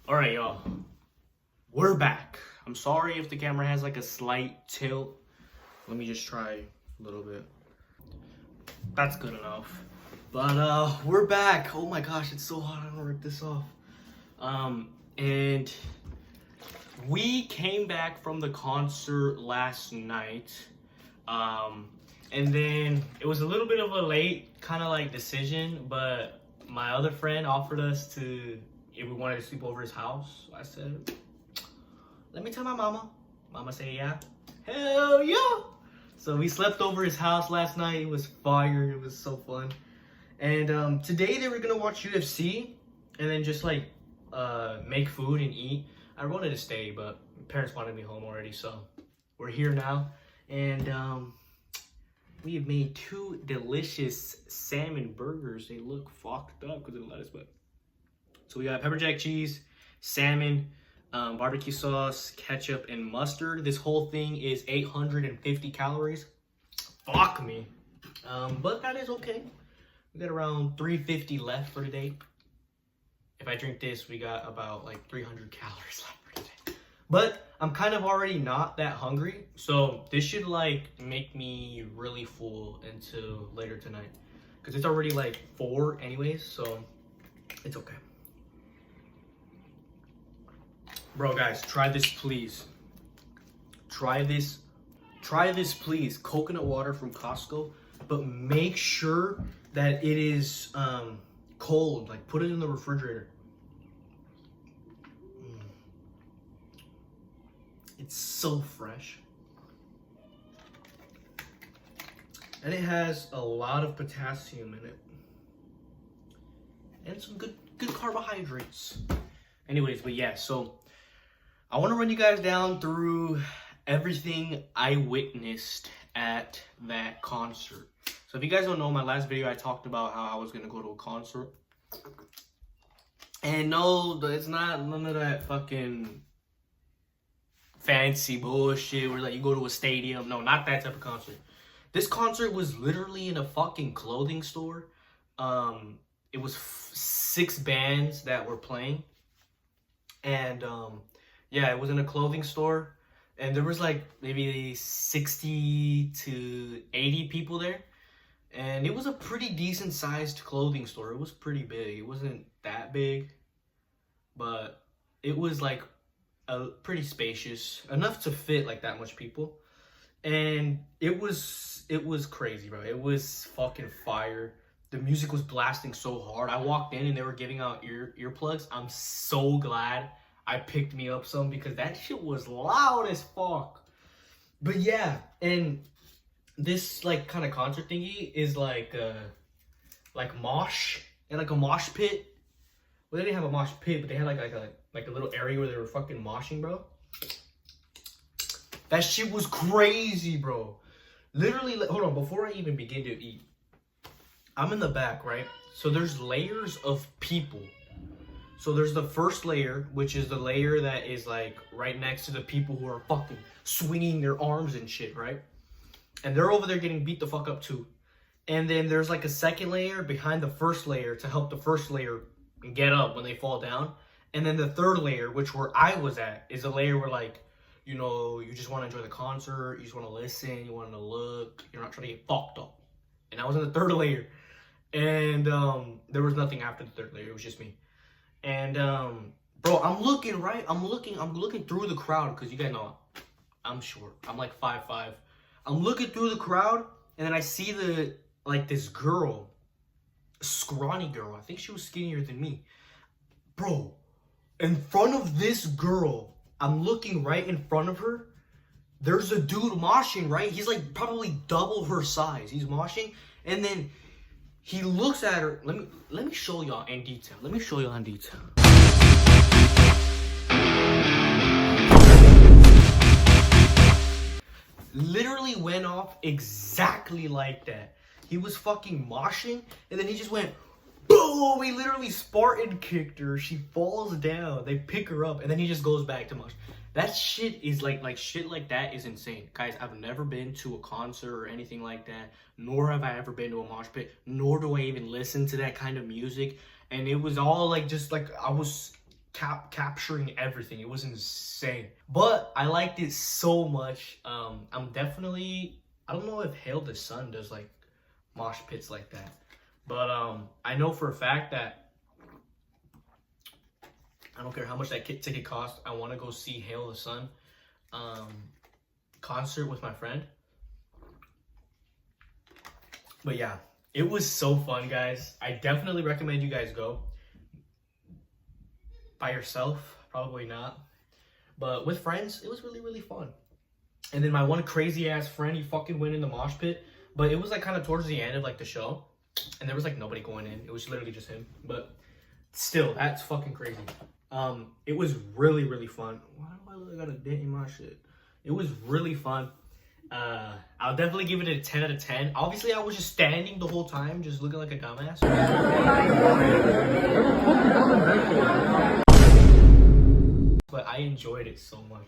All right, y'all. We're back. I'm sorry if the camera has like a slight tilt. Let me just try a little bit. That's good enough. But we're back. Oh my gosh, it's so hot. I'm gonna rip this off. And we came back from the concert last night. And then it was a little bit of a late kind of like decision, but my other friend offered us to, if we wanted to sleep over his house. I said, let me tell my mama. Mama said, yeah. Hell yeah. So we slept over his house last night. It was fire. It was so fun. And today they were gonna watch UFC and then just like make food and eat. I wanted to stay, but parents wanted me home already, so we're here now. And we have made 2 delicious salmon burgers. They look fucked up because of the lettuce, but so we got pepper jack cheese, salmon, barbecue sauce, ketchup, and mustard. This whole thing is 850 calories. Fuck me. But that is okay. We got around 350 left for today. If I drink this, we got about like 300 calories left for today. But I'm kind of already not that hungry, so this should like make me really full until later tonight. Because it's already like 4 anyways, so it's okay. Bro, guys, try this, please. Try this, please. Coconut water from Costco, but make sure that it is cold. Like, put it in the refrigerator. It's so fresh. And it has a lot of potassium in it. And some good carbohydrates. Anyways, but yeah, so I want to run you guys down through everything I witnessed at that concert. So if you guys don't know, my last video I talked about how I was going to go to a concert. And no, it's not none of that fucking fancy bullshit where like you go to a stadium. No, not that type of concert. This concert was literally in a fucking clothing store. It was 6 bands that were playing. And yeah, it was in a clothing store. And there was like maybe 60 to 80 people there. And it was a pretty decent sized clothing store. It was pretty big. It wasn't that big, but it was like pretty spacious, enough to fit like that much people. And it was crazy, bro. It was fucking fire. The music was blasting so hard. I walked in and they were giving out earplugs. I'm so glad I picked me up some because that shit was loud as fuck. But yeah, and this like kind of concert thingy is like mosh and like a mosh pit. Well, they didn't have a mosh pit, but they had like a little area where they were fucking moshing, bro. That shit was crazy, bro. Literally, hold on, before I even begin to eat, I'm in the back, right? So there's layers of people. So there's the first layer, which is the layer that is like right next to the people who are fucking swinging their arms and shit, right? And they're over there getting beat the fuck up too. And then there's like a second layer behind the first layer to help the first layer get up when they fall down. And then the third layer, which where I was at, is a layer where like, you know, you just want to enjoy the concert, you just want to listen, you want to look, you're not trying to get fucked up. And I was in the third layer. And there was nothing after the third layer, it was just me. And bro, I'm looking through the crowd, because you guys know I'm short. I'm like 5'5". I'm looking through the crowd, and then I see this girl, scrawny girl. I think she was skinnier than me. Bro, in front of this girl, I'm looking right in front of her. There's a dude moshing, right? He's like probably double her size. He's moshing, and then he looks at her. Let me show y'all in detail. Literally went off exactly like that. He was fucking moshing, and then he just went boom. He literally Spartan kicked her. She falls down. They pick her up, and then he just goes back to mosh. That shit is like shit like that is insane. Guys, I've never been to a concert or anything like that, nor have I ever been to a mosh pit, nor do I even listen to that kind of music. And it was all like, just like, I was capturing everything. It was insane. But I liked it so much. I'm definitely, I don't know if Hail the Sun does like mosh pits like that. But I know for a fact that I don't care how much that ticket costs. I want to go see Hail the Sun concert with my friend. But yeah, it was so fun, guys. I definitely recommend you guys go. By yourself, probably not. But with friends, it was really, really fun. And then my one crazy ass friend, he fucking went in the mosh pit. But it was like kind of towards the end of like the show. And there was like nobody going in. It was literally just him. But still, that's fucking crazy. It was really, really fun. Why do I look like I got a dent in my shit? It was really fun. I'll definitely give it a 10 out of 10. Obviously, I was just standing the whole time, just looking like a dumbass. But I enjoyed it so much.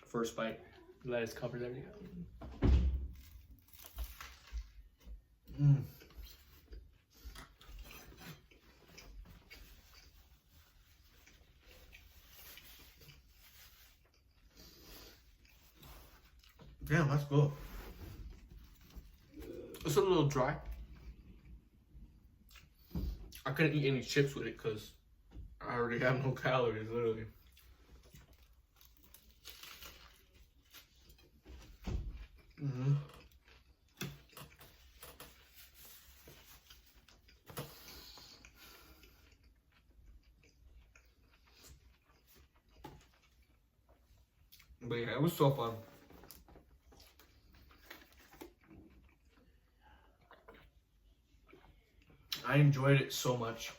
First bite. Lettuce covers everything. Damn, that's good. It's a little dry. I couldn't eat any chips with it because I already have no calories, literally. But yeah, it was so fun. I enjoyed it so much.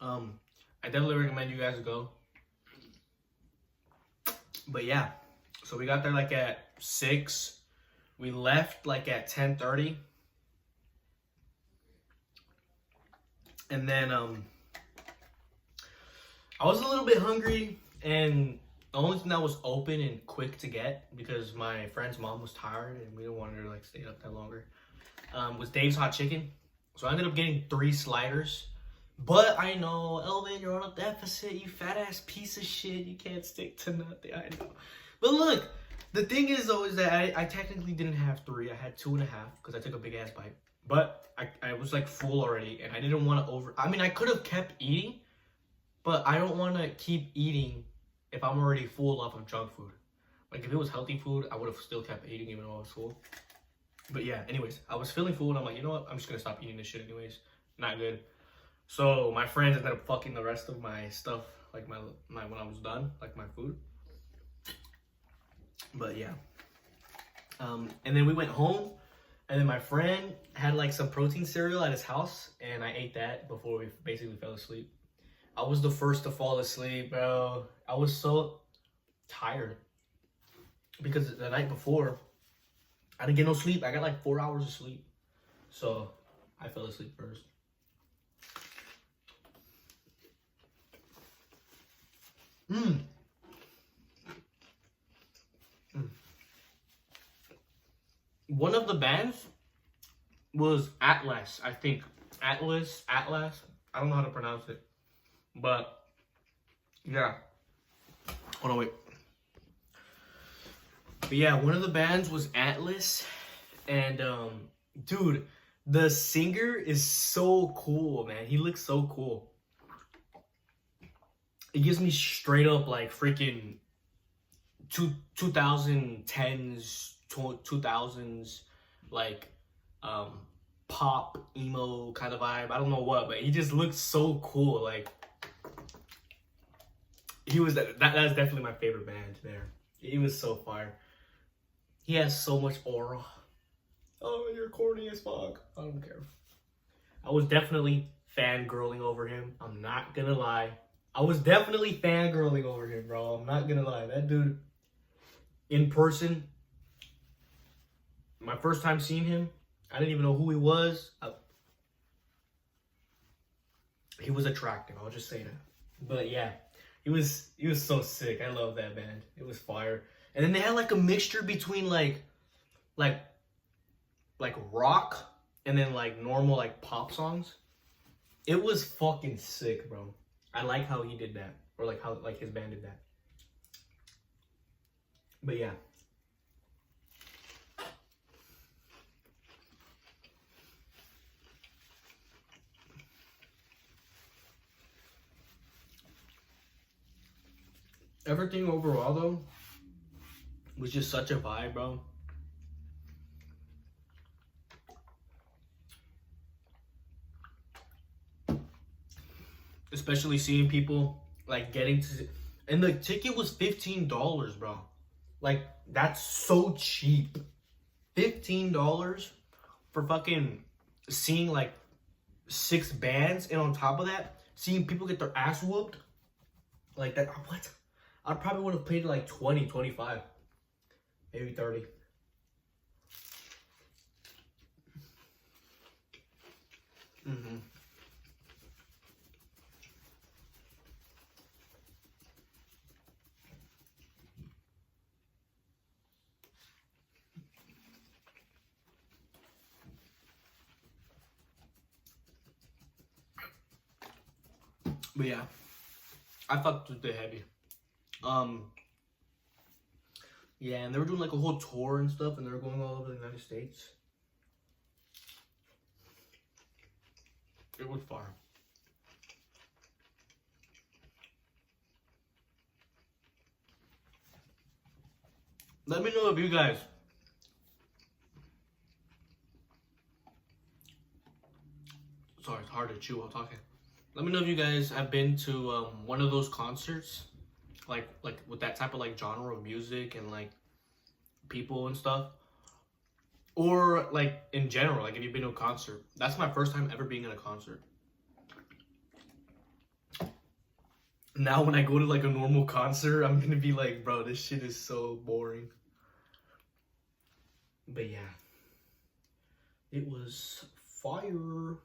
I definitely recommend you guys go. But yeah, so we got there like at 6. We left like at 10:30. And then I was a little bit hungry, and the only thing that was open and quick to get, because my friend's mom was tired and we didn't want her to like stay up that longer, was Dave's Hot Chicken. So I ended up getting 3 sliders. But I know, Elvin, you're on a deficit, you fat ass piece of shit. You can't stick to nothing, I know. But look, the thing is though, is that I technically didn't have 3. I had 2.5 because I took a big ass bite. But I was like full already, and I didn't want to I mean, I could have kept eating, but I don't want to keep eating if I'm already full off of junk food. Like if it was healthy food, I would have still kept eating even though I was full. But yeah, anyways, I was feeling full and I'm like, you know what? I'm just gonna stop eating this shit anyways. Not good. So my friends ended up fucking the rest of my stuff, like my when I was done, like my food. But yeah. And then we went home, and then my friend had like some protein cereal at his house, and I ate that before we basically fell asleep. I was the first to fall asleep, bro. I was so tired because the night before I didn't get no sleep. I got like 4 hours of sleep. So I fell asleep first. One of the bands was Atlas, I think. Atlas. I don't know how to pronounce it. But, yeah. Hold on, wait. But yeah, one of the bands was Atlas. And, dude, the singer is so cool, man. He looks so cool. It gives me straight up, like, freaking 2010s, 2000s, like, pop, emo kind of vibe. I don't know what, but he just looks so cool. Like, he was, that's definitely my favorite band there. He was so fire. He has so much aura. Oh, you're corny as fuck. I don't care. I was definitely fangirling over him. I'm not gonna lie. I was definitely fangirling over him, bro. I'm not gonna lie. That dude, in person, my first time seeing him, I didn't even know who he was. He was attractive. I'll just say that. But yeah, he was so sick. I love that band. It was fire. And then they had like a mixture between like rock and then like normal like pop songs. It was fucking sick, bro. I like how he did that, or like how like his band did that. But yeah. Everything overall though was just such a vibe, bro. Especially seeing people like getting to, and the ticket was $15, bro. Like that's so cheap. $15 for fucking seeing like 6 bands, and on top of that, seeing people get their ass whooped. Like that, what? I probably would have paid like 20, 25, maybe 30. Mm-hmm. But yeah, I fucked with the heavy. Yeah, and they were doing like a whole tour and stuff, and they were going all over the United States. It was far. Let me know if you guys sorry, it's hard to chew while talking. Let me know if you guys have been to one of those concerts, like with that type of like genre of music and like people and stuff, or like in general, like if you've been to a concert. That's my first time ever being in a concert. Now when I go to like a normal concert, I'm gonna be like, bro, this shit is so boring. But yeah, it was fire.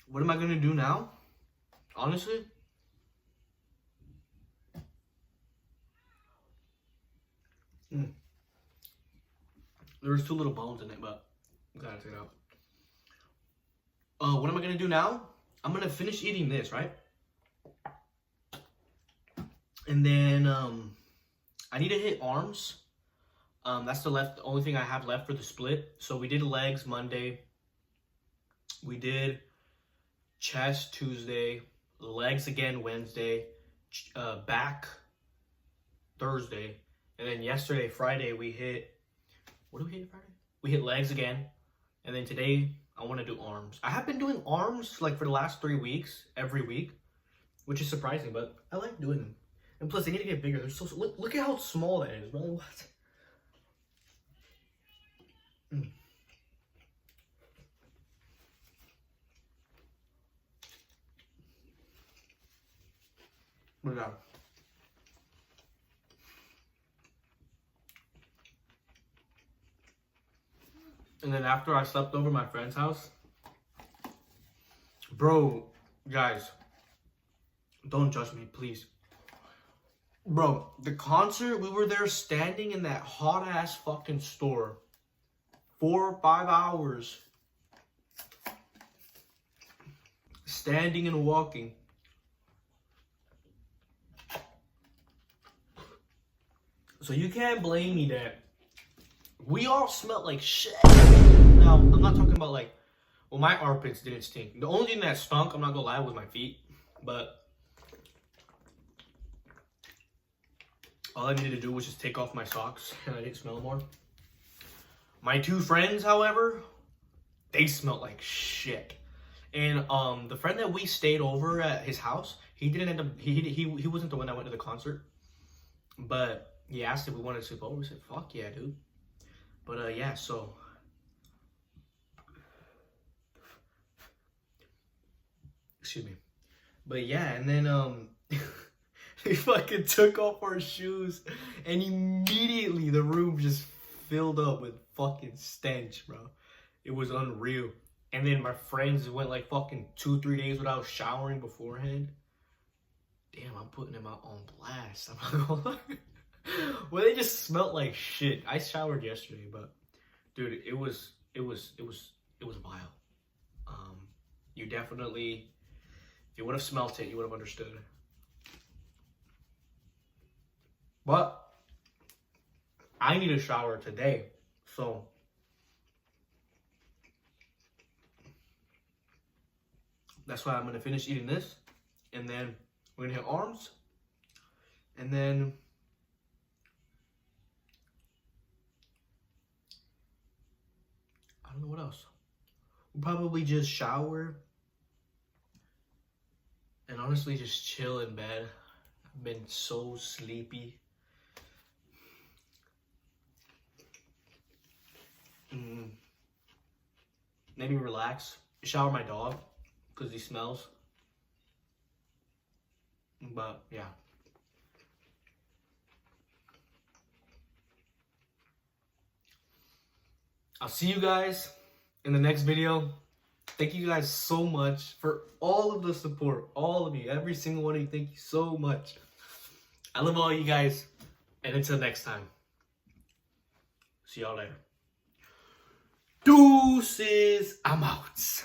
What am I gonna do now? Honestly, there was 2 little bones in it, but I gotta take it out. What am I gonna do now? I'm gonna finish eating this, right? And then I need to hit arms. That's the only thing I have left for the split. So we did legs Monday. We did chest Tuesday, legs again Wednesday, back Thursday, and then yesterday, Friday, we hit, what did we hit Friday? We hit legs again, and then today, I want to do arms. I have been doing arms like for the last 3 weeks, every week, which is surprising, but I like doing them. And plus, they need to get bigger. They're so look at how small that is, bro. What? But yeah. And then after I slept over at my friend's house, bro, guys, don't judge me, please. Bro, the concert, we were there standing in that hot ass fucking store 4 or 5 hours. Standing and walking. So you can't blame me that we all smelled like shit. Now, I'm not talking about like, well, my armpits didn't stink. The only thing that stunk, I'm not gonna lie, was my feet. But all I needed to do was just take off my socks and I didn't smell more. My 2 friends, however, they smelled like shit. And the friend that we stayed over at his house, he didn't end up, he wasn't the one that went to the concert. But he asked if we wanted to sleep over. We said, fuck yeah, dude. But yeah, so excuse me. But yeah, and then we fucking took off our shoes, and immediately the room just filled up with fucking stench, bro. It was unreal. And then my friends went like fucking 2-3 days without showering beforehand. Damn, I'm putting them out on blast. I'm not gonna lie. Well, they just smelled like shit. I showered yesterday, but dude, it was vile. You definitely, if you would have smelt it, you would have understood. But I need a shower today, so that's why I'm gonna finish eating this, and then we're gonna hit arms, and then I don't know what else. We'll probably just shower and honestly just chill in bed. I've been so sleepy. Maybe relax. Shower my dog because he smells. But yeah. I'll see you guys in the next video. Thank you guys so much for all of the support. All of you. Every single one of you. Thank you so much. I love all you guys. And until next time. See y'all later. Deuces. I'm out.